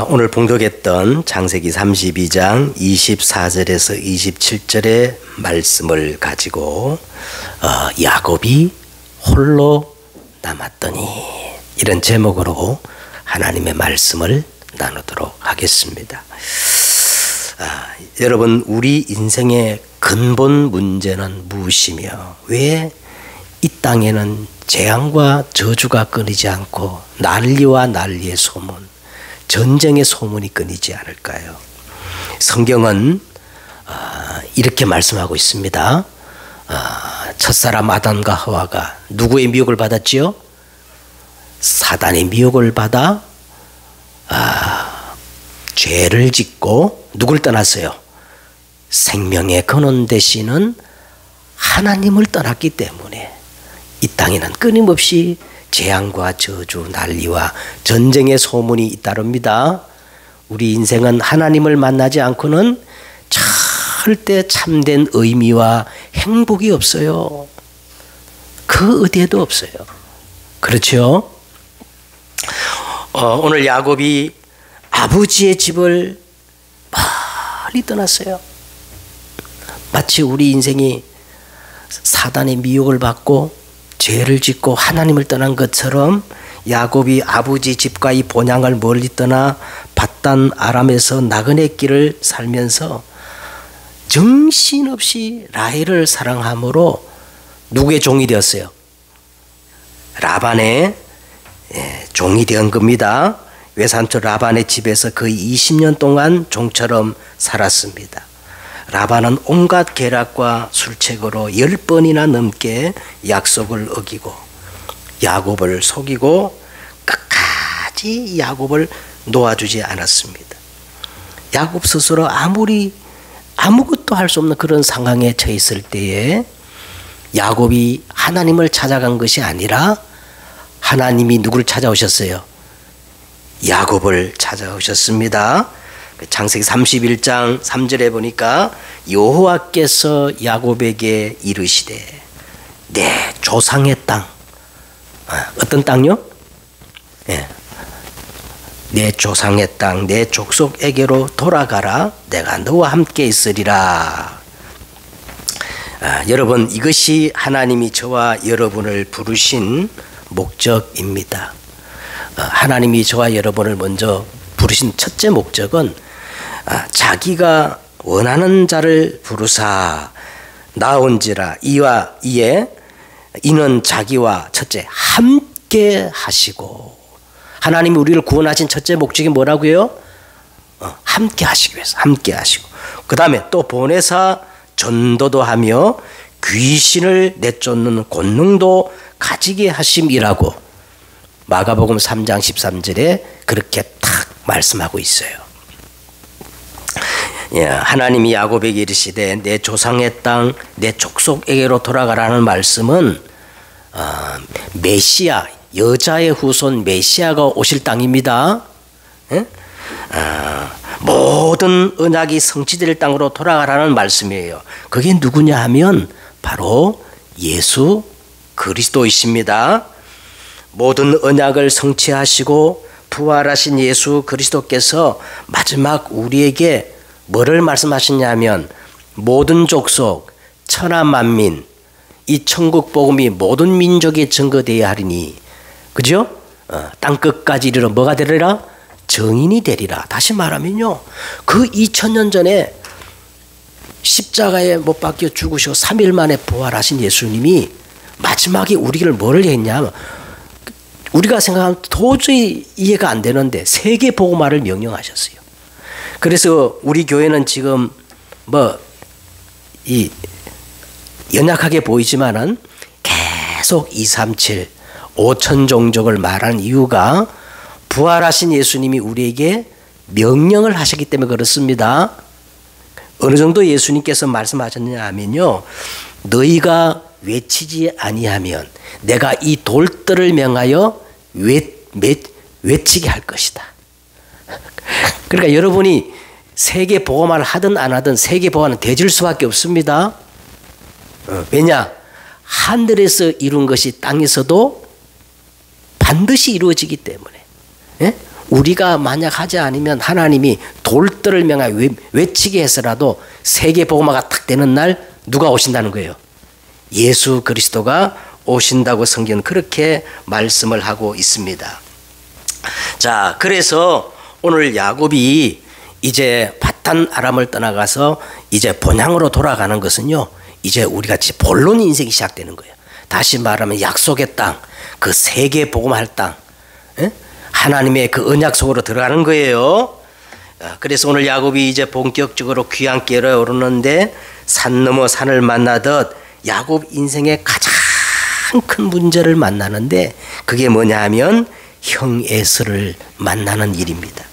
오늘 봉독했던 창세기 32장 24절에서 27절의 말씀을 가지고 야곱이 홀로 남았더니 이런 제목으로 하나님의 말씀을 나누도록 하겠습니다. 여러분, 우리 인생의 근본 문제는 무엇이며 왜 이 땅에는 재앙과 저주가 끊이지 않고 난리와 난리의 소문, 전쟁의 소문이 끊이지 않을까요? 성경은 이렇게 말씀하고 있습니다. 첫사람 아담과 하와가 누구의 미혹을 받았지요? 사단의 미혹을 받아 죄를 짓고 누굴 떠났어요? 생명의 근원 되시는 하나님을 떠났기 때문에 이 땅에는 끊임없이 재앙과 저주, 난리와 전쟁의 소문이 잇따릅니다. 우리 인생은 하나님을 만나지 않고는 절대 참된 의미와 행복이 없어요. 그 어디에도 없어요. 그렇죠? 오늘 야곱이 아버지의 집을 멀리 떠났어요. 마치 우리 인생이 사단의 미혹을 받고 죄를 짓고 하나님을 떠난 것처럼 야곱이 아버지 집과 이 본향을 멀리 떠나 밧단 아람에서 나그네 길을 살면서 정신없이 라헬을 사랑함으로 누구의 종이 되었어요? 라반의 종이 된 겁니다. 외삼촌 라반의 집에서 거의 20년 동안 종처럼 살았습니다. 라반은 온갖 계략과 술책으로 10번이나 넘게 약속을 어기고 야곱을 속이고 끝까지 야곱을 놓아주지 않았습니다. 야곱 스스로 아무것도 할 수 없는 그런 상황에 처해 있을 때에 야곱이 하나님을 찾아간 것이 아니라 하나님이 누구를 찾아오셨어요? 야곱을 찾아오셨습니다. 창세기 31장 3절에 보니까 여호와께서 야곱에게 이르시되 내 조상의 땅, 어떤 땅요? 내 조상의 땅, 내 족속에게로 돌아가라. 내가 너와 함께 있으리라. 여러분, 이것이 하나님이 저와 여러분을 부르신 목적입니다. 하나님이 저와 여러분을 먼저 부르신 첫째 목적은 자기가 원하는 자를 부르사 나온지라 이와 이에 이는 자기와 첫째 함께 하시고, 하나님이 우리를 구원하신 첫째 목적이 뭐라고요? 함께 하시기 위해서 함께 하시고, 그 다음에 또 보내사 전도도 하며 귀신을 내쫓는 권능도 가지게 하심이라고 마가복음 3장 13절에 그렇게 탁 말씀하고 있어요. 하나님이 야곱에게 이르시되 내 조상의 땅, 내 족속에게로 돌아가라는 말씀은 메시아, 여자의 후손 메시아가 오실 땅입니다. 모든 언약이 성취될 땅으로 돌아가라는 말씀이에요. 그게 누구냐 하면 바로 예수 그리스도이십니다. 모든 언약을 성취하시고 부활하신 예수 그리스도께서 마지막 우리에게 뭐를 말씀하시냐면 모든 족속, 천하 만민, 이 천국 복음이 모든 민족에 증거되어야 하리니, 그죠? 땅 끝까지 이르러 뭐가 되리라? 정인이 되리라. 다시 말하면요, 그 2000년 전에 십자가에 못 박혀 죽으시고 3일 만에 부활하신 예수님이 마지막에 우리를 뭐를 했냐? 우리가 생각하면 도저히 이해가 안 되는데 세계 복음화를 명령하셨어요. 그래서 우리 교회는 지금 연약하게 보이지만은 계속 237, 5천 종족을 말하는 이유가 부활하신 예수님이 우리에게 명령을 하셨기 때문에 그렇습니다. 어느 정도 예수님께서 말씀하셨느냐 하면요, 너희가 외치지 아니하면 내가 이 돌들을 명하여 외치게 할 것이다. 그러니까 여러분이 세계 복음화를 하든 안 하든 세계 복음화는 되질 수밖에 없습니다. 왜냐? 하늘에서 이룬 것이 땅에서도 반드시 이루어지기 때문에. 예? 우리가 만약 하지 않으면 하나님이 돌들을 명하여 외치게 해서라도 세계복음화가 딱 되는 날 누가 오신다는 거예요? 예수 그리스도가 오신다고 성경은 그렇게 말씀을 하고 있습니다. 자, 그래서 오늘 야곱이 이제 밧단 아람을 떠나가서 이제 본향으로 돌아가는 것은요, 이제 우리가 본론 인생이 시작되는 거예요. 다시 말하면 약속의 땅, 그 세계 복음할 땅, 하나님의 그 언약 속으로 들어가는 거예요. 그래서 오늘 야곱이 이제 본격적으로 귀향길에 오르는데 산 넘어 산을 만나듯 야곱 인생의 가장 큰 문제를 만나는데 그게 뭐냐 하면 형 에서를 만나는 일입니다.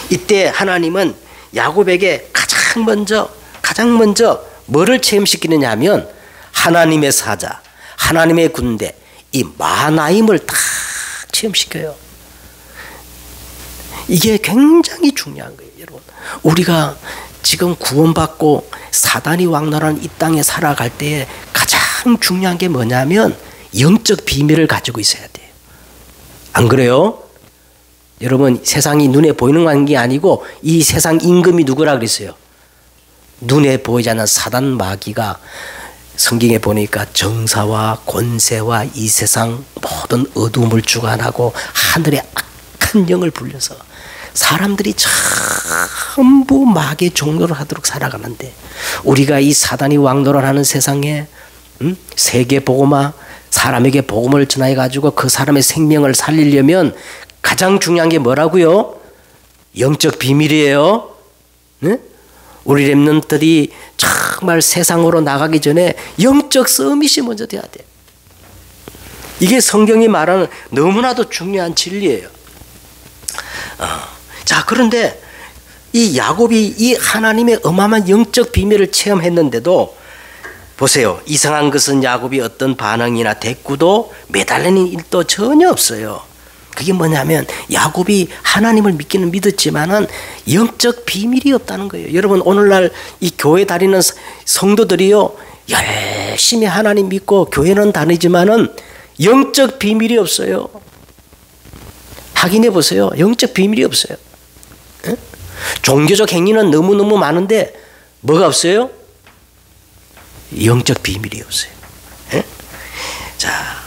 이때 하나님은 야곱에게 가장 먼저 뭐를 체험시키느냐 하면 하나님의 사자, 하나님의 군대, 이 마하나임을 딱 체험시켜요. 이게 굉장히 중요한 거예요, 여러분. 우리가 지금 구원받고 사단이 왕노란 이 땅에 살아갈 때에 가장 중요한 게 뭐냐면 영적 비밀을 가지고 있어야 돼요. 안 그래요? 여러분, 세상이 눈에 보이는 게 아니고 이 세상 임금이 누구라 그랬어요? 눈에 보이지 않는 사단 마귀가 성경에 보니까 정사와 권세와 이 세상 모든 어두움을 주관하고 하늘의 악한 영을 불려서 사람들이 전부 마귀의 종노를 하도록 살아가는데 우리가 이 사단이 왕노를 하는 세상에 세계 복음화, 사람에게 복음을 전해 가지고 그 사람의 생명을 살리려면 가장 중요한 게 뭐라고요? 영적 비밀이에요. 네? 우리 렘넌트들이 정말 세상으로 나가기 전에 영적 서밋이 먼저 돼야 돼. 이게 성경이 말하는 너무나도 중요한 진리예요. 자, 그런데 이 야곱이 이 하나님의 어마어마한 영적 비밀을 체험했는데도 보세요. 이상한 것은 야곱이 어떤 반응이나 대꾸도 매달리는 일도 전혀 없어요. 그게 뭐냐면 야곱이 하나님을 믿었지만은 영적 비밀이 없다는 거예요. 여러분, 오늘날 이 교회 다니는 성도들이요, 열심히 하나님 믿고 교회는 다니지만은 영적 비밀이 없어요. 확인해 보세요. 영적 비밀이 없어요. 에? 종교적 행위는 너무너무 많은데 뭐가 없어요? 영적 비밀이 없어요. 에? 자,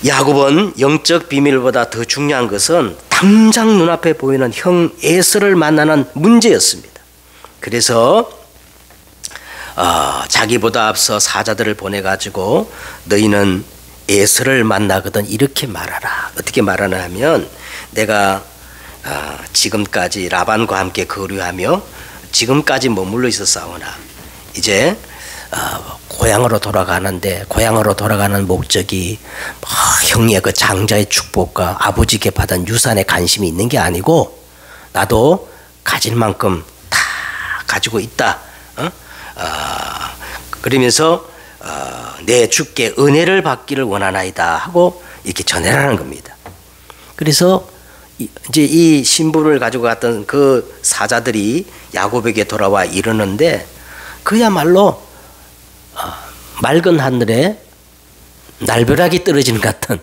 야곱은 영적 비밀보다 더 중요한 것은 당장 눈앞에 보이는 형 에서를 만나는 문제였습니다. 그래서 자기보다 앞서 사자들을 보내가지고 너희는 에서를 만나거든 이렇게 말하라. 어떻게 말하나 하면 내가 지금까지 라반과 함께 거류하며 지금까지 머물러 있었사오나 이제 고향으로 돌아가는데 고향으로 돌아가는 목적이 형의 그 장자의 축복과 아버지께 받은 유산에 관심이 있는 게 아니고 나도 가질 만큼 다 가지고 있다. 그러면서 내 주께 은혜를 받기를 원하나이다 하고 이렇게 전해라는 겁니다. 그래서 이제 이 신부를 가지고 갔던 그 사자들이 야곱에게 돌아와 이르는데 그야말로 맑은 하늘에 날벼락이 떨어지는 같은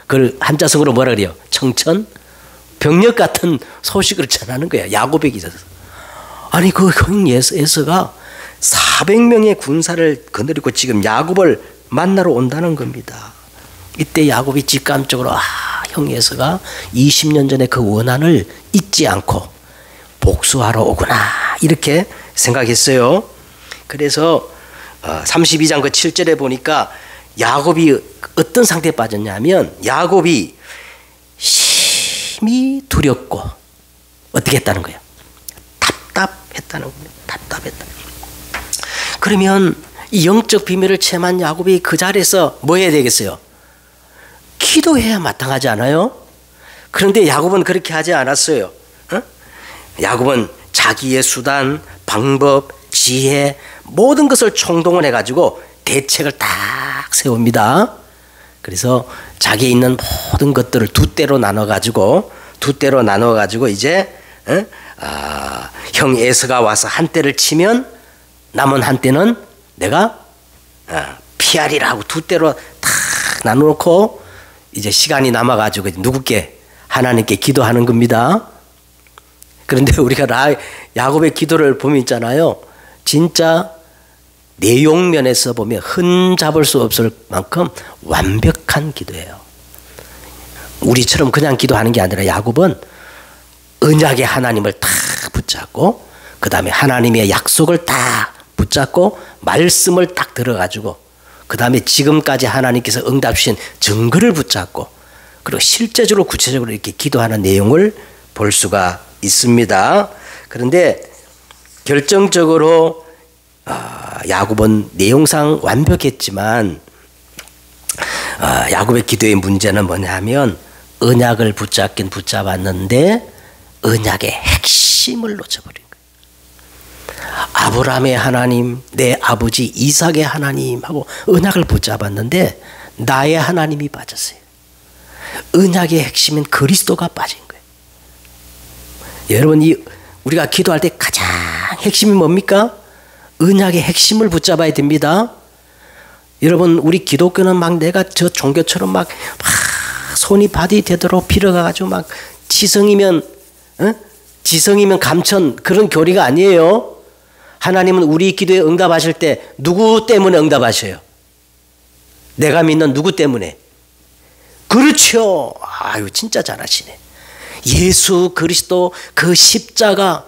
그걸 한자성으로 뭐라 그래요? 청천 병력 같은 소식을 전하는 거야. 야곱에게 있어서. 아니 그 형 에서가 400명의 군사를 거느리고 지금 야곱을 만나러 온다는 겁니다. 이때 야곱이 직감적으로 형 에서가 20년 전에 그 원한을 잊지 않고 복수하러 오구나 이렇게 생각했어요. 그래서 32장 그 7절에 보니까 야곱이 어떤 상태에 빠졌냐면 야곱이 심히 두렵고 어떻게 했다는 거예요? 답답했다는 겁니다. 답답했다. 그러면 이 영적 비밀을 체험한 야곱이 그 자리에서 뭐 해야 되겠어요? 기도해야 마땅하지 않아요? 그런데 야곱은 그렇게 하지 않았어요. 야곱은 자기의 수단, 방법, 지혜 모든 것을 총동원해 가지고 대책을 딱 세웁니다. 그래서 자기에 있는 모든 것들을 두 대로 나눠 가지고 이제 형 에서가 와서 한 대를 치면 남은 한 대는 내가 피하리라 하고 두 대로 딱 나눠 놓고 이제 시간이 남아 가지고 누구께 하나님께 기도하는 겁니다. 그런데 우리가 야곱의 기도를 보면 있잖아요. 진짜 내용면에서 보면 흠잡을 수 없을 만큼 완벽한 기도예요. 우리처럼 그냥 기도하는 게 아니라 야곱은 언약의 하나님을 다 붙잡고 그 다음에 하나님의 약속을 다 붙잡고 말씀을 딱 들어가지고 그 다음에 지금까지 하나님께서 응답 주신 증거를 붙잡고 그리고 실제적으로 구체적으로 이렇게 기도하는 내용을 볼 수가 있습니다. 그런데 결정적으로 야곱은 내용상 완벽했지만 야곱의 기도의 문제는 뭐냐면 언약을 붙잡긴 붙잡았는데 언약의 핵심을 놓쳐버린 거예요. 아브라함의 하나님, 내 아버지 이삭의 하나님하고 언약을 붙잡았는데 나의 하나님이 빠졌어요. 언약의 핵심인 그리스도가 빠진 거예요. 여러분, 우리가 기도할 때 가장 핵심이 뭡니까? 언약의 핵심을 붙잡아야 됩니다. 여러분, 우리 기독교는 막 내가 저 종교처럼 막 손이 바디 되도록 빌어가지고 막 지성이면 감천 그런 교리가 아니에요. 하나님은 우리 기도에 응답하실 때 누구 때문에 응답하셔요? 내가 믿는 누구 때문에? 그렇죠. 아유, 진짜 잘하시네. 예수 그리스도 그 십자가,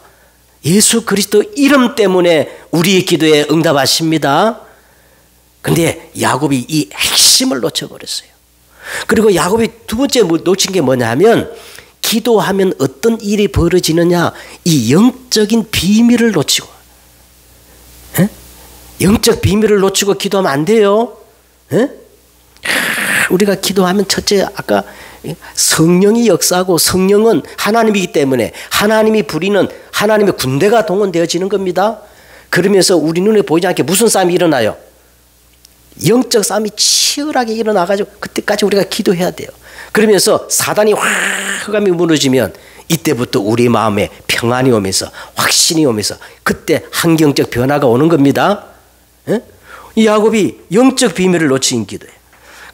예수 그리스도 이름 때문에 우리의 기도에 응답하십니다. 근데 야곱이 이 핵심을 놓쳐버렸어요. 그리고 야곱이 두 번째 놓친 게 뭐냐면 기도하면 어떤 일이 벌어지느냐, 이 영적인 비밀을 놓치고, 영적 비밀을 놓치고 기도하면 안 돼요. 우리가 기도하면 첫째 아까 성령이 역사하고 성령은 하나님이기 때문에 하나님이 부리는 하나님의 군대가 동원되어지는 겁니다. 그러면서 우리 눈에 보이지 않게 무슨 싸움이 일어나요? 영적 싸움이 치열하게 일어나가지고 그때까지 우리가 기도해야 돼요. 그러면서 사단이 화감이 무너지면 이때부터 우리 마음에 평안이 오면서 확신이 오면서 그때 환경적 변화가 오는 겁니다. 이 야곱이 영적 비밀을 놓친 기도예요.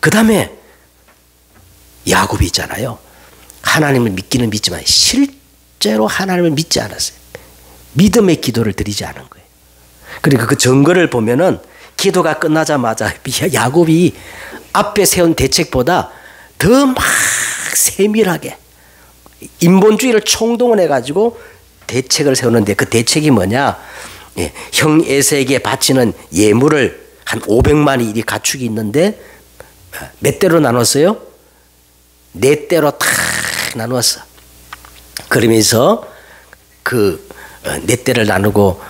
그 다음에 야곱이 있잖아요. 하나님을 믿기는 믿지만 실제로 하나님을 믿지 않았어요. 믿음의 기도를 드리지 않은 거예요. 그러니까 그 증거를 보면은 기도가 끝나자마자 야곱이 앞에 세운 대책보다 더 막 세밀하게 인본주의를 총동원해가지고 대책을 세우는데 그 대책이 뭐냐? 형 에색에게 바치는 예물을 한 500만이 이 가축이 있는데 몇 대로 나눴어요? 4대로 탁 나누었어. 그러면서 그 4대를 나누고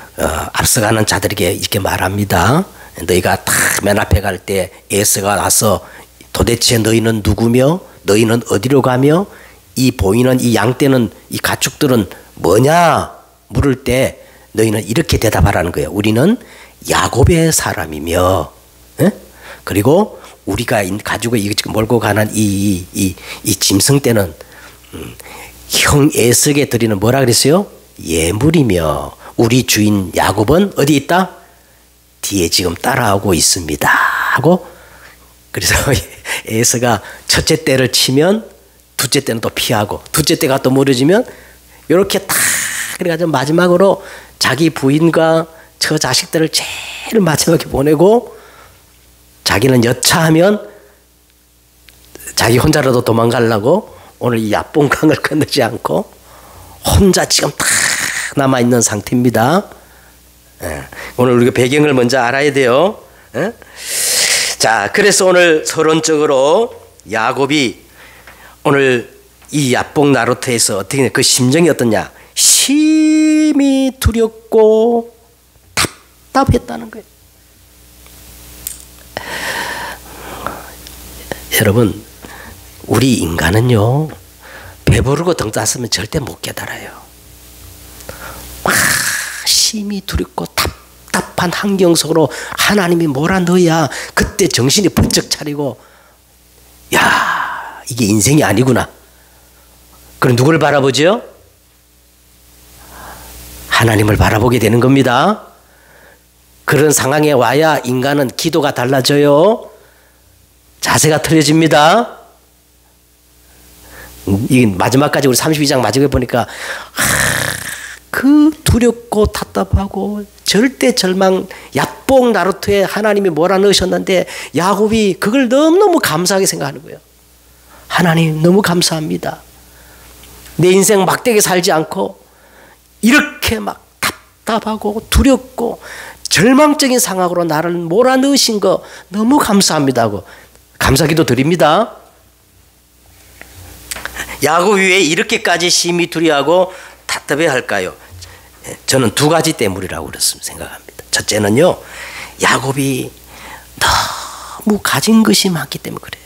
앞서가는 자들에게 이렇게 말합니다. 너희가 탁 맨 앞에 갈 때 에서가 와서 도대체 너희는 누구며 너희는 어디로 가며 이 보이는 이 양떼는 이 가축들은 뭐냐 물을 때 너희는 이렇게 대답하라는 거예요. 우리는 야곱의 사람이며 그리고 우리가 가지고 몰고 가는 이 짐승떼는 형 에석에 드리는 뭐라 그랬어요? 예물이며 우리 주인 야곱은 어디 있다? 뒤에 지금 따라오고 있습니다 하고, 그래서 에서가 첫째 떼를 치면 둘째 떼는 또 피하고 둘째 떼가 또 멀어지면 이렇게 탁 그래가지고 마지막으로 자기 부인과 저 자식들을 제일 마지막에 보내고 자기는 여차하면 자기 혼자라도 도망가려고 오늘 이 야뽕강을 건너지 않고 혼자 지금 딱 남아있는 상태입니다. 오늘 우리가 배경을 먼저 알아야 돼요. 자, 그래서 오늘 서론적으로 야곱이 오늘 이 야뽕 나루터에서 어떻게 그 심정이 어떠냐? 심히 두렵고 답답했다는 거예요. 여러분, 우리 인간은요 배부르고 등 땄으면 절대 못 깨달아요. 막 심히 두렵고 답답한 환경 속으로 하나님이 뭐라 너야 그때 정신이 번쩍 차리고 야 이게 인생이 아니구나. 그럼 누구를 바라보죠? 하나님을 바라보게 되는 겁니다. 그런 상황에 와야 인간은 기도가 달라져요. 자세가 틀어집니다. 이 마지막까지 우리 32장 마지막에 보니까 그 두렵고 답답하고 절대 절망 야복 나루토에 하나님이 몰아넣으셨는데 야곱이 그걸 너무너무 감사하게 생각하는 거예요. 하나님 너무 감사합니다. 내 인생 막대기 살지 않고 이렇게 막 답답하고 두렵고 절망적인 상황으로 나를 몰아넣으신 거 너무 감사합니다 하고 감사기도 드립니다. 야곱이 왜 이렇게까지 심히 두려워하고 답답해 할까요? 저는 두 가지 때문이라고 생각합니다. 첫째는요, 야곱이 너무 가진 것이 많기 때문에 그래요.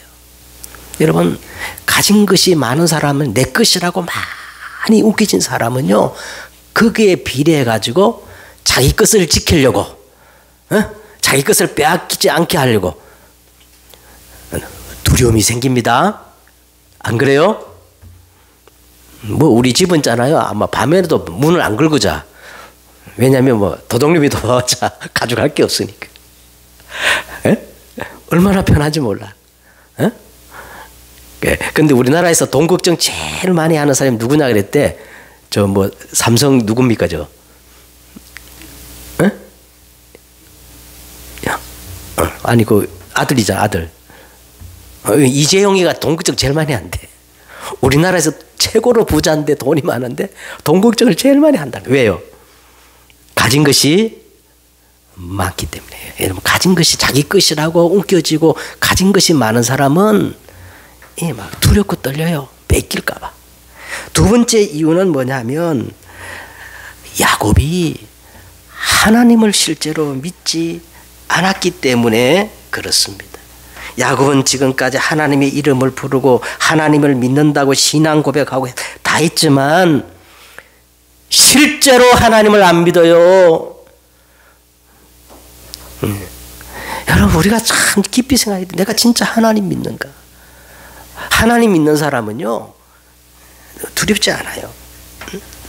여러분, 가진 것이 많은 사람은 내 것이라고 많이 웃기진 사람은요, 거기에 비례해 가지고 자기 것을 지키려고, 자기 것을 빼앗기지 않게 하려고 두려움이 생깁니다. 안 그래요? 뭐 우리 집은 있잖아요. 아마 밤에도 문을 안 걸고 자. 왜냐하면 뭐 도둑놈이 도와자 가져갈 게 없으니까. 에? 얼마나 편한지 몰라. 에? 근데 우리나라에서 돈 걱정 제일 많이 하는 사람이 누구냐 그랬대. 저 뭐 삼성 누굽니까 저? 에? 아니 그 아들이잖아 아들. 이재용이가 돈 걱정 제일 많이 한대. 우리나라에서 최고로 부자인데 돈이 많은데 돈 걱정을 제일 많이 한다. 왜요? 가진 것이 많기 때문에. 여러분 가진 것이 자기 것이라고 움켜쥐고 가진 것이 많은 사람은 막 두렵고 떨려요. 뺏길까 봐. 두 번째 이유는 뭐냐면 야곱이 하나님을 실제로 믿지 않았기 때문에 그렇습니다. 야곱은 지금까지 하나님의 이름을 부르고 하나님을 믿는다고 신앙 고백하고 다 했지만 실제로 하나님을 안 믿어요. 여러분 우리가 참 깊이 생각해야 돼. 내가 진짜 하나님 믿는가? 하나님 믿는 사람은요 두렵지 않아요.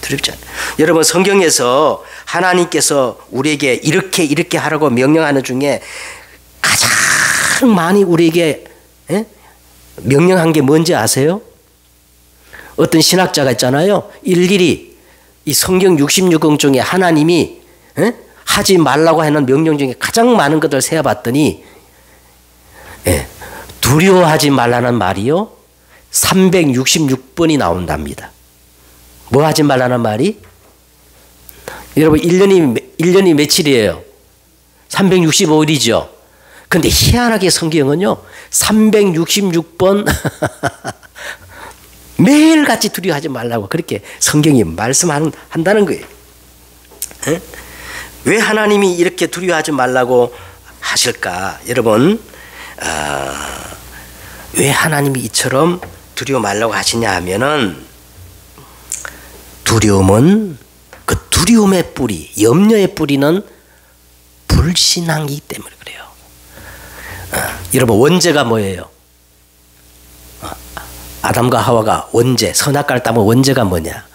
두렵지 않아요. 여러분 성경에서 하나님께서 우리에게 이렇게 하라고 명령하는 중에 가장 많이 우리에게 명령한 게 뭔지 아세요? 어떤 신학자가 있잖아요. 일일이 이 성경 66권 중에 하나님이 하지 말라고 하는 명령 중에 가장 많은 것을 세어봤더니 두려워하지 말라는 말이요 366번이 나온답니다. 뭐 하지 말라는 말이? 여러분 1년이 며칠이에요? 365일이죠. 근데 희한하게 성경은요 366번 매일같이 두려워하지 말라고 그렇게 성경이 말씀한다는 거예요. 왜 하나님이 이렇게 두려워하지 말라고 하실까? 여러분 왜 하나님이 이처럼 두려워 말라고 하시냐 하면은 두려움은 그 두려움의 뿌리, 염려의 뿌리는 불신앙이기 때문에 그래요. 여러분 원죄가 뭐예요? 아담과 하와가 원죄, 선악과를 따먹은 원죄가 뭐냐?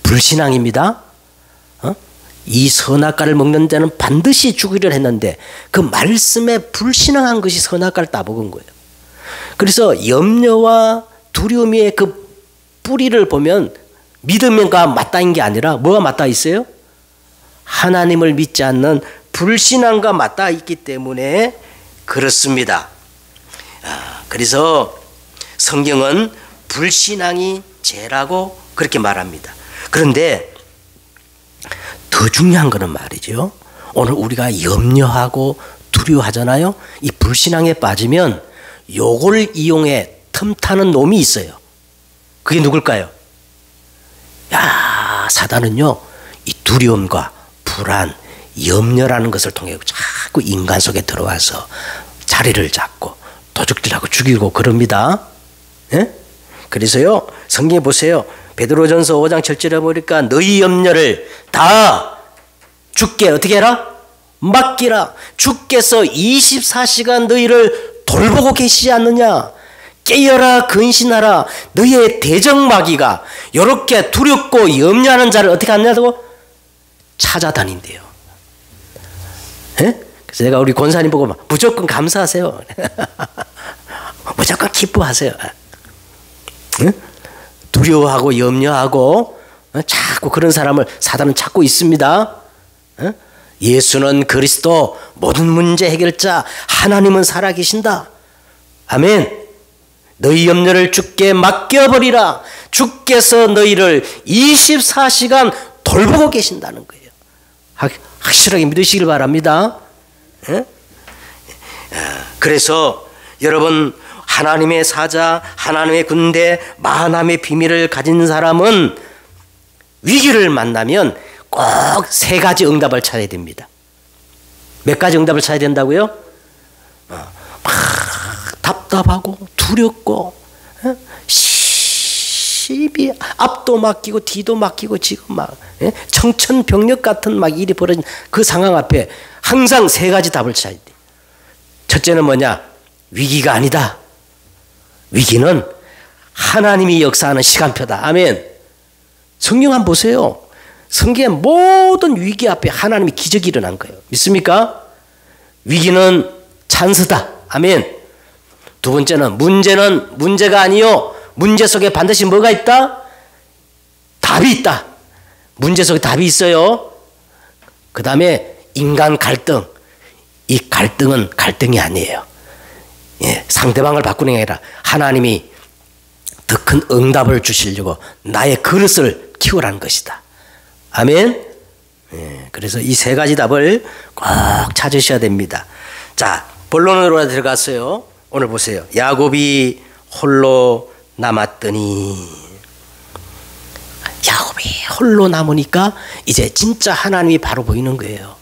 불신앙입니다. 이 선악과를 먹는 자는 반드시 죽으려 했는데 그 말씀에 불신앙한 것이 선악과를 따먹은 거예요. 그래서 염려와 두려움의 그 뿌리를 보면 믿음과 맞닿은 게 아니라 뭐가 맞닿아 있어요? 하나님을 믿지 않는 불신앙과 맞닿아 있기 때문에 그렇습니다. 그래서 성경은 불신앙이 죄라고 그렇게 말합니다. 그런데 더 중요한 것은 말이죠. 오늘 우리가 염려하고 두려워하잖아요. 이 불신앙에 빠지면 요걸 이용해 틈타는 놈이 있어요. 그게 누굴까요? 사단은요 이 두려움과 불안, 염려라는 것을 통해 자꾸 인간 속에 들어와서 자리를 잡고 도둑질하고 죽이고 그럽니다. 그래서요 성경에 보세요. 베드로전서 5장 7절에 보니까 너희 염려를 다 주께 어떻게 해라? 맡기라. 주께서 24시간 너희를 돌보고 계시지 않느냐? 깨어라 근신하라. 너희의 대적마귀가 이렇게 두렵고 염려하는 자를 어떻게 하냐고? 찾아다닌대요. 그래서 제가 우리 권사님 보고 무조건 감사하세요. 무조건 기뻐하세요. 두려워하고 염려하고 자꾸 그런 사람을 사단은 찾고 있습니다. 예수는 그리스도, 모든 문제 해결자, 하나님은 살아계신다. 아멘. 너희 염려를 주께 맡겨버리라. 주께서 너희를 24시간 돌보고 계신다는 거예요. 확실하게 믿으시길 바랍니다. 그래서 여러분, 하나님의 사자, 하나님의 군대, 만함의 비밀을 가진 사람은 위기를 만나면 꼭 3가지 응답을 찾아야 됩니다. 몇 가지 응답을 찾아야 된다고요? 막 답답하고 두렵고 시비, 앞도 맡기고 뒤도 맡기고 지금 막 청천벽력 같은 막 일이 벌어진 그 상황 앞에 항상 3가지 답을 찾아야 돼. 첫째는 뭐냐? 위기가 아니다. 위기는 하나님이 역사하는 시간표다. 아멘. 성경 한번 보세요. 성경의 모든 위기 앞에 하나님의 기적이 일어난 거예요. 믿습니까? 위기는 찬스다. 아멘. 두 번째는 문제는 문제가 아니요, 문제 속에 반드시 뭐가 있다? 답이 있다. 문제 속에 답이 있어요. 그 다음에 인간 갈등. 이 갈등은 갈등이 아니에요. 상대방을 바꾸는 게 아니라 하나님이 더 큰 응답을 주시려고 나의 그릇을 키우라는 것이다. 아멘. 그래서 이 3가지 답을 꼭 찾으셔야 됩니다. 자, 본론으로 들어갔어요. 오늘 보세요. 야곱이 홀로 남았더니, 야곱이 홀로 남으니까 이제 진짜 하나님이 바로 보이는 거예요.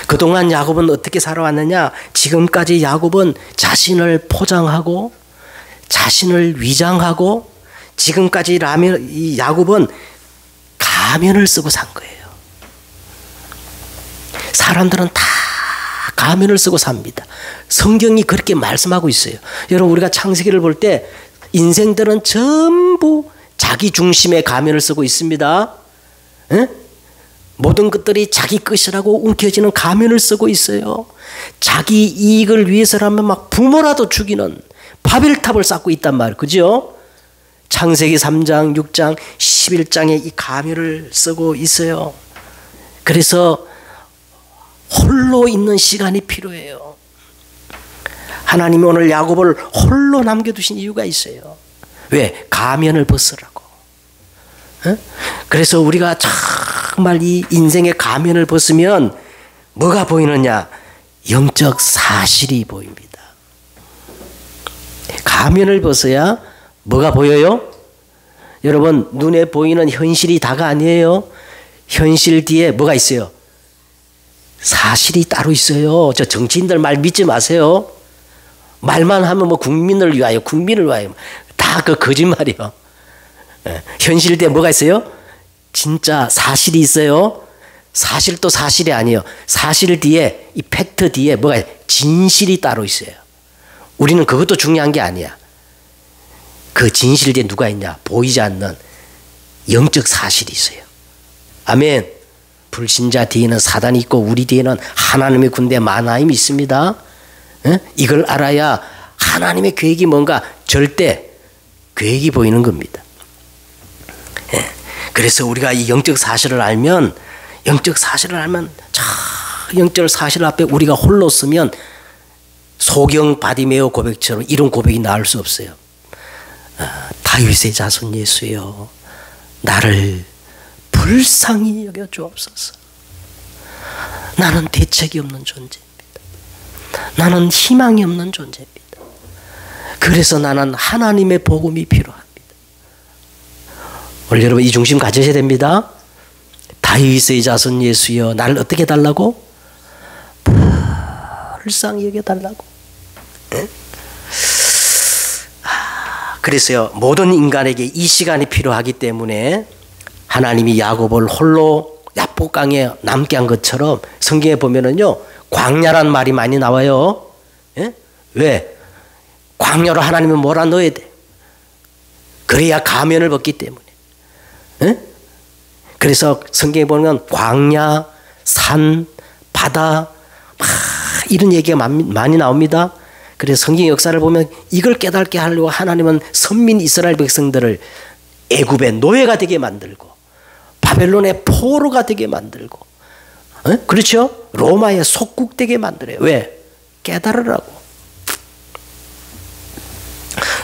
그동안 야곱은 어떻게 살아왔느냐? 지금까지 야곱은 자신을 포장하고 자신을 위장하고, 지금까지 이 야곱은 가면을 쓰고 산 거예요. 사람들은 다 가면을 쓰고 삽니다. 성경이 그렇게 말씀하고 있어요. 여러분, 우리가 창세기를 볼 때 인생들은 전부 자기 중심의 가면을 쓰고 있습니다. 모든 것들이 자기 것이라고 움켜쥐는 가면을 쓰고 있어요. 자기 이익을 위해서라면 막 부모라도 죽이는 바벨탑을 쌓고 있단 말이에요. 그죠? 창세기 3장, 6장, 11장에 이 가면을 쓰고 있어요. 그래서 홀로 있는 시간이 필요해요. 하나님이 오늘 야곱을 홀로 남겨두신 이유가 있어요. 왜? 가면을 벗으라고. 그래서 우리가 정말 이 인생의 가면을 벗으면 뭐가 보이느냐? 영적 사실이 보입니다. 가면을 벗어야 뭐가 보여요? 여러분, 눈에 보이는 현실이 다가 아니에요. 현실 뒤에 뭐가 있어요? 사실이 따로 있어요. 저 정치인들 말 믿지 마세요. 말만 하면 뭐 국민을 위하여, 국민을 위하여, 다 그 거짓말이요. 현실 뒤에 뭐가 있어요? 진짜 사실이 있어요. 사실도 사실이 아니에요. 사실 뒤에, 이 팩트 뒤에 뭐가 진실이 따로 있어요. 우리는 그것도 중요한 게 아니야. 그 진실 뒤에 누가 있냐? 보이지 않는 영적 사실이 있어요. 아멘. 불신자 뒤에는 사단이 있고 우리 뒤에는 하나님의 군대 만하임이 있습니다. 이걸 알아야 하나님의 계획이 뭔가 절대 계획이 보이는 겁니다. 그래서 우리가 이 영적 사실을 알면, 저 영적 사실 앞에 우리가 홀로 서면 소경 바디메오 고백처럼 이런 고백이 나올 수 없어요. 다윗의 자손 예수여, 나를 불쌍히 여겨 주옵소서. 나는 대책이 없는 존재입니다. 나는 희망이 없는 존재입니다. 그래서 나는 하나님의 복음이 필요합니다. 오늘 여러분 이 중심 가지셔야 됩니다. 다윗의 자손 예수여, 나를 어떻게 달라고? 불쌍히 여겨달라고. 그래서요, 모든 인간에게 이 시간이 필요하기 때문에 하나님이 야곱을 홀로 야복강에 남게 한 것처럼 성경에 보면은요, 광야란 말이 많이 나와요. 왜? 광야로 하나님은 몰아넣어야 돼. 그래야 가면을 벗기 때문에. 그래서 성경에 보면 광야, 산, 바다, 이런 얘기가 많이 나옵니다. 그래서 성경 역사를 보면 이걸 깨닫게 하려고 하나님은 선민 이스라엘 백성들을 애굽의 노예가 되게 만들고 바벨론의 포로가 되게 만들고 그렇죠? 로마의 속국되게 만들어요. 왜? 깨달으라고.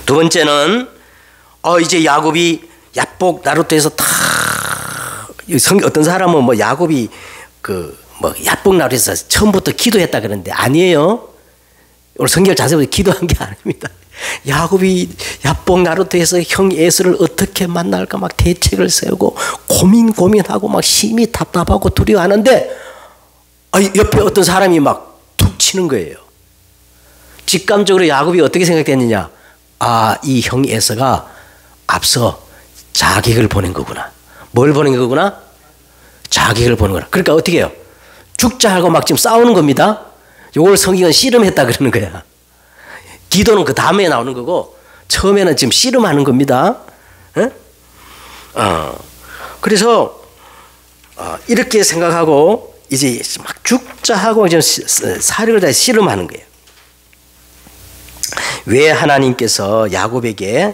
두 번째는 이제 야곱이 야복 나루토에서 다 어떤 사람은 뭐 야곱이 야복 나루토에서 처음부터 기도했다 그러는데 아니에요. 오늘 성경을 자세히 보면 기도한 게 아닙니다. 야곱이 야복 나루토에서 형 에서를 어떻게 만날까 막 대책을 세우고 고민하고 막 심히 답답하고 두려워하는데 옆에 어떤 사람이 막 툭 치는 거예요. 직감적으로 야곱이 어떻게 생각했느냐? 이 형 에서가 앞서 자객을 보낸 거구나. 뭘 보낸 거구나? 자객을 보낸 거구나. 그러니까 어떻게 해요? 죽자 하고 막 지금 싸우는 겁니다. 요걸 성경은 씨름했다 그러는 거야. 기도는 그 다음에 나오는 거고 처음에는 지금 씨름하는 겁니다. 그래서 이렇게 생각하고 이제 막 죽자 하고 지금 사력을 다 씨름하는 거예요. 왜 하나님께서 야곱에게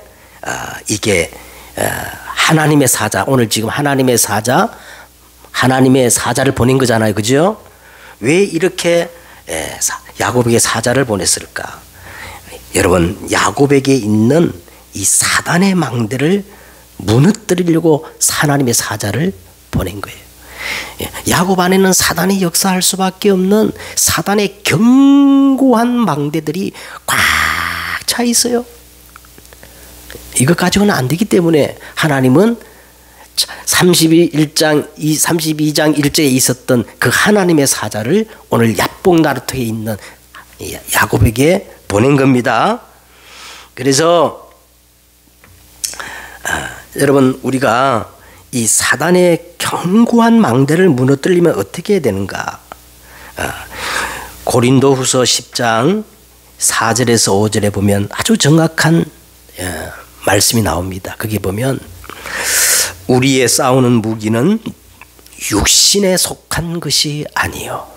이게 하나님의 사자, 오늘 지금 하나님의 사자를 보낸 거잖아요. 그죠? 왜 이렇게 야곱에게 사자를 보냈을까? 여러분, 야곱에게 있는 이 사단의 망대를 무너뜨리려고 하나님의 사자를 보낸 거예요. 야곱 안에는 사단이 역사할 수밖에 없는 사단의 견고한 망대들이 꽉 차 있어요. 이것 가지고는 안 되기 때문에 하나님은 32장 1절에 있었던 그 하나님의 사자를 오늘 야복 나루토에 있는 야곱에게 보낸 겁니다. 그래서 여러분, 우리가 이 사단의 견고한 망대를 무너뜨리면 어떻게 해야 되는가? 고린도후서 10장 4절에서 5절에 보면 아주 정확한 말씀이 나옵니다. 거기 보면 우리의 싸우는 무기는 육신에 속한 것이 아니요.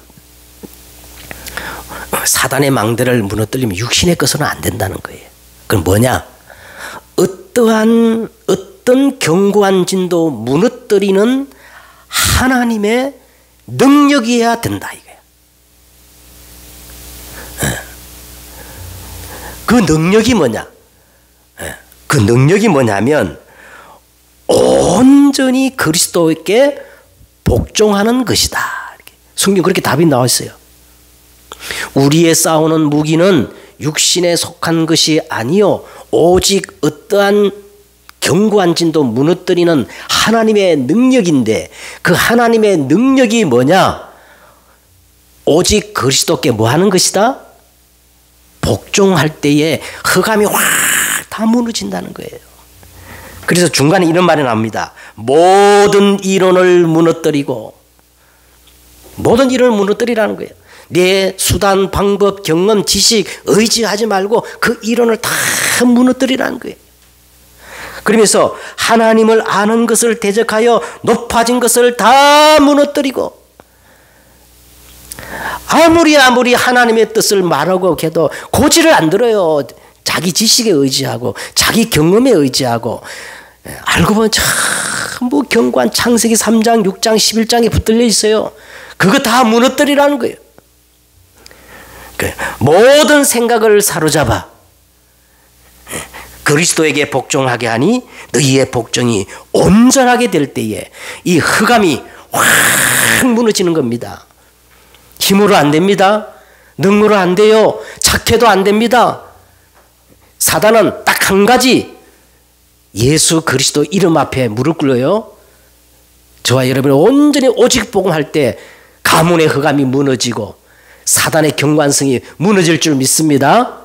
사단의 망대를 무너뜨리면 육신의 것은 안 된다는 거예요. 그럼 뭐냐? 어떤 견고한 진도 무너뜨리는 하나님의 능력이어야 된다 이거예요. 그 능력이 뭐냐? 그 능력이 뭐냐면 온전히 그리스도께 복종하는 것이다. 성경 그렇게 답이 나와 있어요. 우리의 싸우는 무기는 육신에 속한 것이 아니요 오직 어떠한 견고한 진도 무너뜨리는 하나님의 능력인데 그 하나님의 능력이 뭐냐? 오직 그리스도께 뭐 하는 것이다? 복종할 때에 흑암이 확 다 무너진다는 거예요. 그래서 중간에 이런 말이 나옵니다. 모든 이론을 무너뜨리고, 모든 이론을 무너뜨리라는 거예요. 내 수단, 방법, 경험, 지식 의지하지 말고 그 이론을 다 무너뜨리라는 거예요. 그러면서 하나님을 아는 것을 대적하여 높아진 것을 다 무너뜨리고, 아무리 하나님의 뜻을 말하고 해도 고지를 안 들어요. 자기 지식에 의지하고 자기 경험에 의지하고 알고 보면 전부 견고한 창세기 3장, 6장, 11장에 붙들려 있어요. 그거 다 무너뜨리라는 거예요. 모든 생각을 사로잡아 그리스도에게 복종하게 하니 너희의 복종이 온전하게 될 때에 이 흑암이 확 무너지는 겁니다. 힘으로 안 됩니다. 능으로 안 돼요. 착해도 안 됩니다. 사단은 딱 한 가지, 예수 그리스도 이름 앞에 무릎 꿇어요. 저와 여러분이 온전히 오직 복음할 때 가문의 흑암이 무너지고 사단의 경관성이 무너질 줄 믿습니다.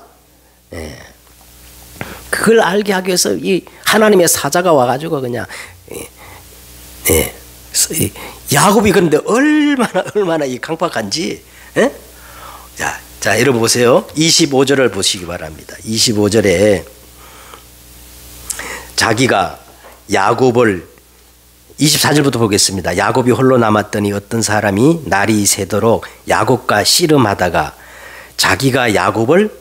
그걸 알게 하기 위해서 이 하나님의 사자가 와가지고 그냥 야곱이 그런데 얼마나 이 강팍한지. 자, 여러분 보세요. 25절을 보시기 바랍니다. 25절에 자기가 야곱을 24절부터 보겠습니다. 야곱이 홀로 남았더니 어떤 사람이 날이 새도록 야곱과 씨름하다가 자기가 야곱을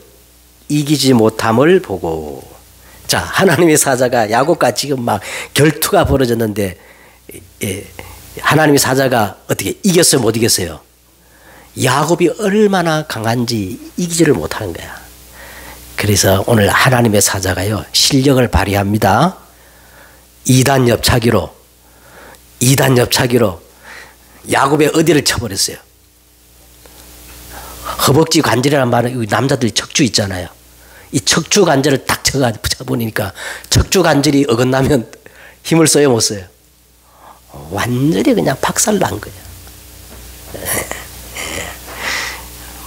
이기지 못함을 보고. 자, 하나님의 사자가 야곱과 지금 막 결투가 벌어졌는데, 하나님의 사자가 어떻게 이겼어요, 못 이겼어요? 야곱이 얼마나 강한지 이기지를 못하는 거야. 그래서 오늘 하나님의 사자가요, 실력을 발휘합니다. 2단 옆차기로 야곱의 어디를 쳐버렸어요. 허벅지 관절이라는 말은 남자들 척추 있잖아요. 이 척추 관절을 딱 쳐보니까 척추 관절이 어긋나면 힘을 써요, 못 써요? 완전히 그냥 박살난 거예요.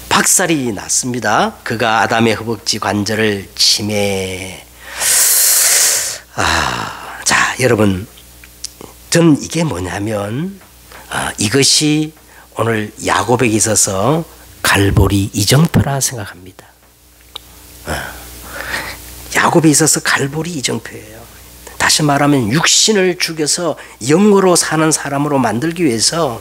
박살이 났습니다. 그가 아담의 허벅지 관절을 치매. 자, 여러분, 전 이게 뭐냐면 이것이 오늘 야곱에게 있어서 갈보리 이정표라 생각합니다. 야곱에 있어서 갈보리 이정표예요. 다시 말하면 육신을 죽여서 영으로 사는 사람으로 만들기 위해서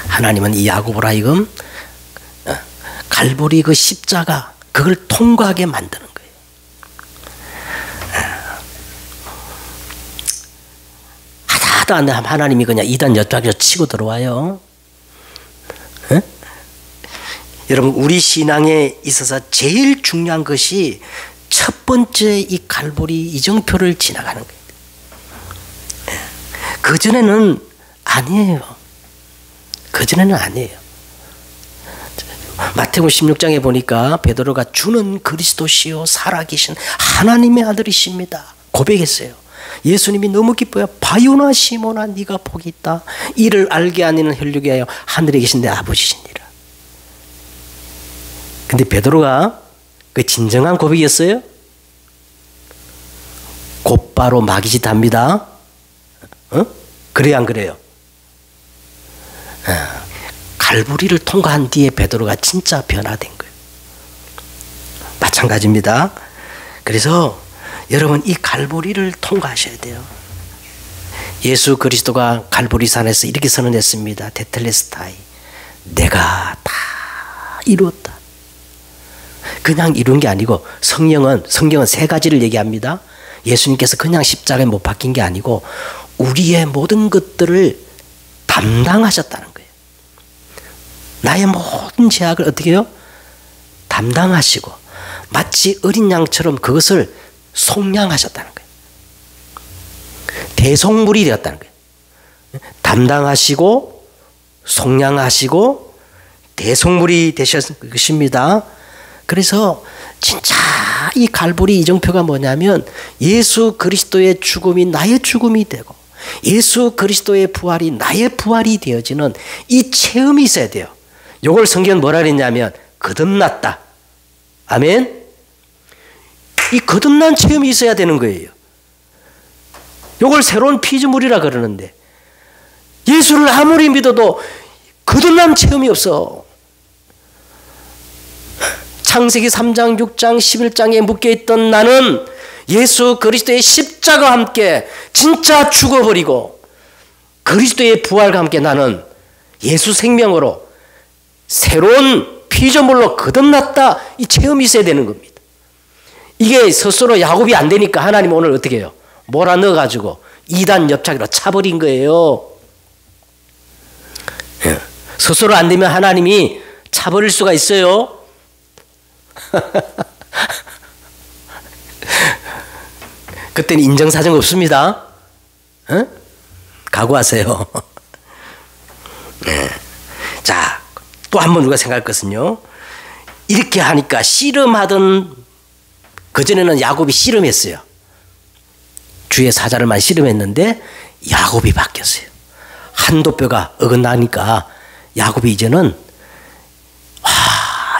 하나님은 이 야곱을 하여금 갈보리 그 십자가 그걸 통과하게 만드는 거예요. 하다 하나님이 그냥 2단 옆자리로 치고 들어와요. 여러분, 우리 신앙에 있어서 제일 중요한 것이 첫 번째 이 갈보리 이정표를 지나가는 거예요. 그전에는 아니에요. 그전에는 아니에요. 마태복음 16장에 보니까 베드로가 주는 그리스도시요 살아계신 하나님의 아들이십니다 고백했어요. 예수님이 너무 기뻐요. 바요나 시몬아 네가 복이 있다. 이를 알게 하는 혈육이 하여 하늘에 계신 내 아버지시니라. 근데 베드로가 그 진정한 고백이었어요? 곧바로 마귀짓 합니다. 그래요, 안 그래요? 갈보리를 통과한 뒤에 베드로가 진짜 변화된 거예요. 마찬가지입니다. 그래서 여러분, 이 갈보리를 통과하셔야 돼요. 예수 그리스도가 갈보리산에서 이렇게 선언했습니다. 테텔레스타이, 내가 다 이루었다. 그냥 이룬 게 아니고 성경은 세 가지를 얘기합니다. 예수님께서 그냥 십자가에 못 박힌 게 아니고 우리의 모든 것들을 담당하셨다는 거예요. 나의 모든 죄악을 어떻게 해요? 담당하시고 마치 어린 양처럼 그것을 속량하셨다는 거예요. 대속물이 되었다는 거예요. 담당하시고 속량하시고 대속물이 되셨을 것입니다. 그래서 진짜 이 갈보리 이정표가 뭐냐면 예수 그리스도의 죽음이 나의 죽음이 되고 예수 그리스도의 부활이 나의 부활이 되어지는 이 체험이 있어야 돼요. 이걸 성경은 뭐라 그랬냐면 거듭났다. 아멘. 이 거듭난 체험이 있어야 되는 거예요. 이걸 새로운 피조물이라 그러는데 예수를 아무리 믿어도 거듭난 체험이 없어. 창세기 3장, 6장, 11장에 묶여있던 나는 예수 그리스도의 십자가와 함께 진짜 죽어버리고 그리스도의 부활과 함께 나는 예수 생명으로 새로운 피조물로 거듭났다. 이 체험이 있어야 되는 겁니다. 이게 스스로 야곱이 안 되니까 하나님 오늘 어떻게 해요? 몰아넣어가지고 2단 옆차기로 차버린 거예요. 스스로 안 되면 하나님이 차버릴 수가 있어요. 그때는 인정사정 없습니다. 각오하세요. 자, 또 한 번 우리가 생각할 것은요. 이렇게 하니까 씨름하던 그전에는 야곱이 씨름했어요. 주의 사자를만 씨름했는데 야곱이 바뀌었어요. 한도뼈가 어긋나니까 야곱이 이제는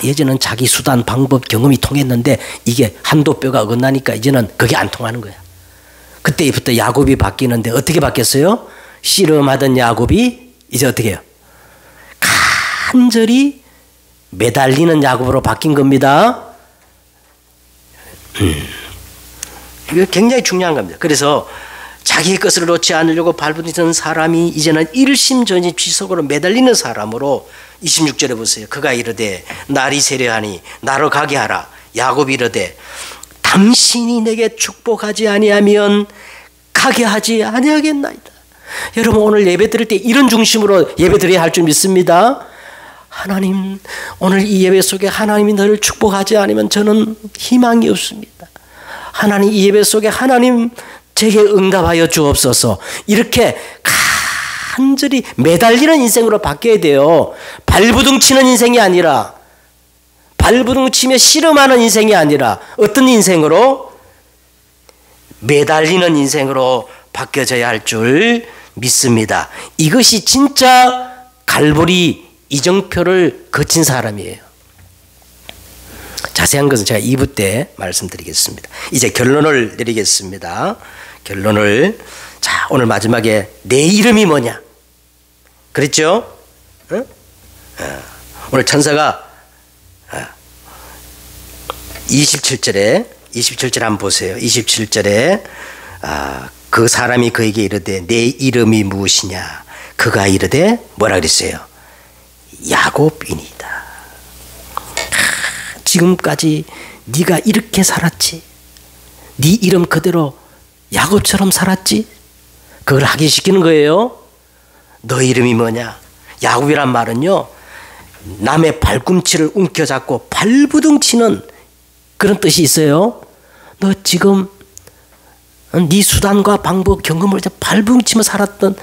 예전은 자기 수단, 방법, 경험이 통했는데 이게 한도뼈가 어긋나니까 이제는 그게 안 통하는 거야. 그때부터 야곱이 바뀌는데 어떻게 바뀌었어요? 씨름하던 야곱이 이제 어떻게 해요? 간절히 매달리는 야곱으로 바뀐 겁니다. 이거 굉장히 중요한 겁니다. 그래서 자, 자기의 것을 놓지 않으려고 발부딪히는 사람이 이제는 일심전심지속으로 매달리는 사람으로 26절에 보세요. 그가 이르되 날이 세려하니 나로 가게 하라. 야곱이 이르되 당신이 내게 축복하지 아니하면 가게 하지 아니하겠나이다. 여러분 오늘 예배 드릴 때 이런 중심으로 예배 드려야 할 줄 믿습니다. 하나님, 오늘 이 예배 속에 하나님이 너를 축복하지 않으면 저는 희망이 없습니다. 하나님, 이 예배 속에 하나님 제게 응답하여 주옵소서. 이렇게 간절히 매달리는 인생으로 바뀌어야 돼요. 발부둥 치는 인생이 아니라, 발부둥 치며 씨름하는 인생이 아니라 어떤 인생으로? 매달리는 인생으로 바뀌어져야 할 줄 믿습니다. 이것이 진짜 갈보리 이정표를 거친 사람이에요. 자세한 것은 제가 2부 때 말씀드리겠습니다. 이제 결론을 내리겠습니다. 결론을. 자, 오늘 마지막에 내 이름이 뭐냐? 그랬죠? 응? 오늘 천사가 27절에 한번 보세요. 27절에 그 사람이 그에게 이르되 내 이름이 무엇이냐? 그가 이르되 뭐라 그랬어요? 야곱이니이다. 지금까지 네가 이렇게 살았지. 네 이름 그대로 야곱처럼 살았지. 그걸 확인시키는 거예요. 너 이름이 뭐냐? 야곱이란 말은요, 남의 발꿈치를 움켜잡고 발부둥 치는 그런 뜻이 있어요. 너 지금 네 수단과 방법 경험을 발부둥 치며 살았던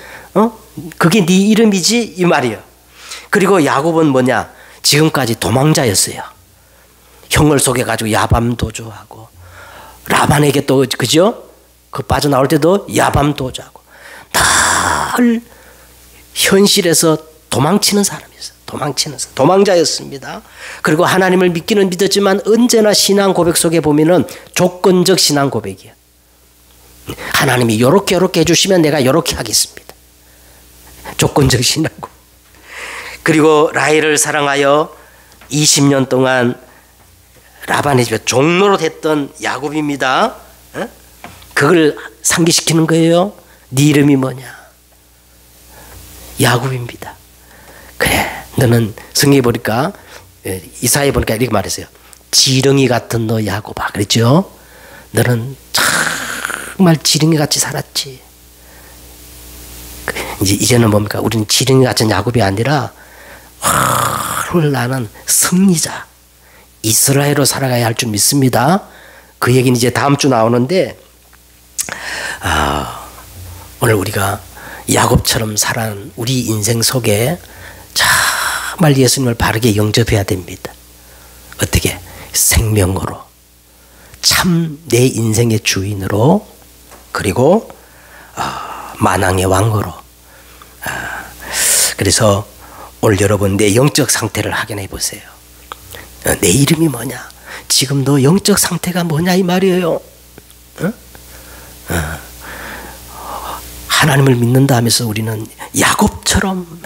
그게 네 이름이지 이 말이에요. 그리고 야곱은 뭐냐? 지금까지 도망자였어요. 형을 속여가지고 야밤 도주하고, 라반에게 또 그죠? 그 빠져나올 때도 야밤 도주하고, 늘 현실에서 도망치는 사람이었어요. 도망자였습니다. 그리고 하나님을 믿기는 믿었지만 언제나 신앙 고백 속에 보면은 조건적 신앙 고백이에요. 하나님이 요렇게 해주시면 내가 요렇게 하겠습니다. 조건적 신앙 고백. 그리고 라헬을 사랑하여 20년 동안 라반의 집에 종로로 됐던 야곱입니다. 그걸 상기시키는 거예요. 네 이름이 뭐냐? 야곱입니다. 그래, 너는 성경에 보니까, 이사야에 보니까 이렇게 말했어요. 지렁이 같은 너 야곱아. 그랬죠? 너는 정말 지렁이 같이 살았지. 이제는 뭡니까? 우리는 지렁이 같은 야곱이 아니라 활을 나는 승리자, 이스라엘로 살아가야 할 줄 믿습니다. 그 얘기는 이제 다음 주 나오는데, 오늘 우리가 야곱처럼 살아가는 우리 인생 속에 정말 예수님을 바르게 영접해야 됩니다. 어떻게? 생명으로, 참 내 인생의 주인으로, 그리고 만왕의 왕으로. 그래서 오늘 여러분 내 영적 상태를 확인해 보세요. 내 이름이 뭐냐? 지금 너 영적 상태가 뭐냐 이 말이에요. 하나님을 믿는다 하면서 우리는 야곱처럼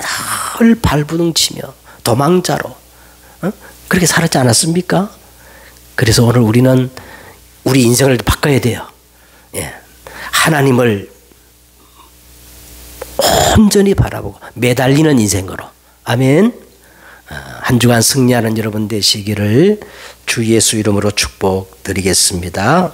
늘 발부둥 치며 도망자로 그렇게 살았지 않았습니까? 그래서 오늘 우리는 우리 인생을 바꿔야 돼요. 하나님을 온전히 바라보고 매달리는 인생으로. 아멘. 한 주간 승리하는 여러분 되시기를 주 예수 이름으로 축복드리겠습니다.